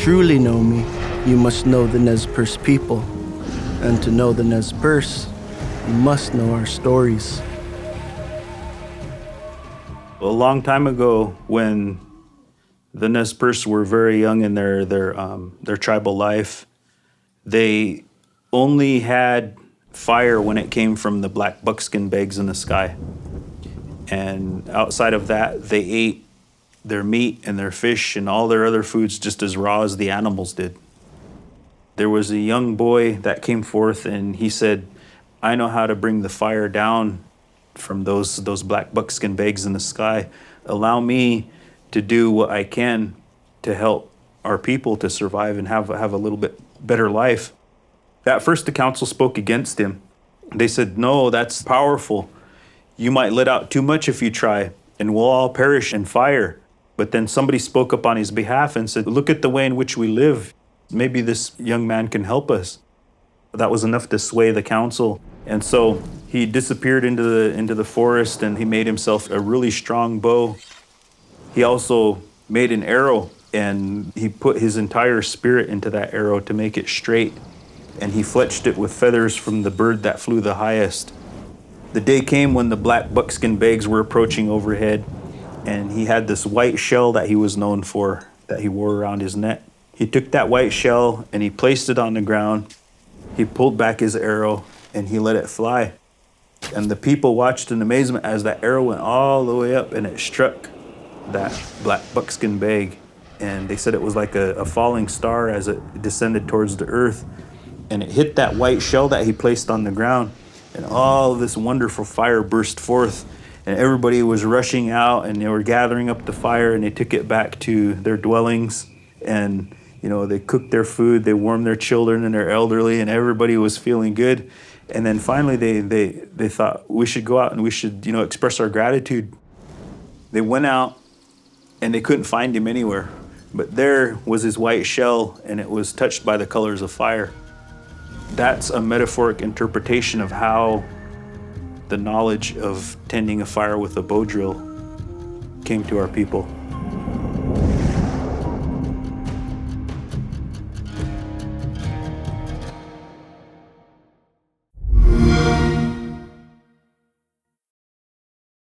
truly know me, you must know the Nez Perce people. And to know the Nez Perce, you must know our stories. A long time ago, when the Nez Perce were very young in their tribal life, they only had fire when it came from the black buckskin bags in the sky. And outside of that, they ate their meat and their fish and all their other foods just as raw as the animals did. There was a young boy that came forth and he said, I know how to bring the fire down from those black buckskin bags in the sky. Allow me to do what I can to help our people to survive and have a little bit better life. At first, the council spoke against him. They said, no, that's powerful. You might let out too much if you try, and we'll all perish in fire. But then somebody spoke up on his behalf and said, look at the way in which we live. Maybe this young man can help us. That was enough to sway the council. And so he disappeared into the forest, and he made himself a really strong bow. He also made an arrow, and he put his entire spirit into that arrow to make it straight. And he fletched it with feathers from the bird that flew the highest. The day came when the black buckskin bags were approaching overhead, and he had this white shell that he was known for, that he wore around his neck. He took that white shell and he placed it on the ground. He pulled back his arrow and he let it fly. And the people watched in amazement as that arrow went all the way up and it struck that black buckskin bag. And they said it was like a falling star as it descended towards the earth. And it hit that white shell that he placed on the ground. And all of this wonderful fire burst forth. And everybody was rushing out and they were gathering up the fire and they took it back to their dwellings. And, you know, they cooked their food, they warmed their children and their elderly, and everybody was feeling good. And then finally they thought we should go out and we should, express our gratitude. They went out and they couldn't find him anywhere. But there was his white shell and it was touched by the colors of fire. That's a metaphoric interpretation of how the knowledge of tending a fire with a bow drill came to our people.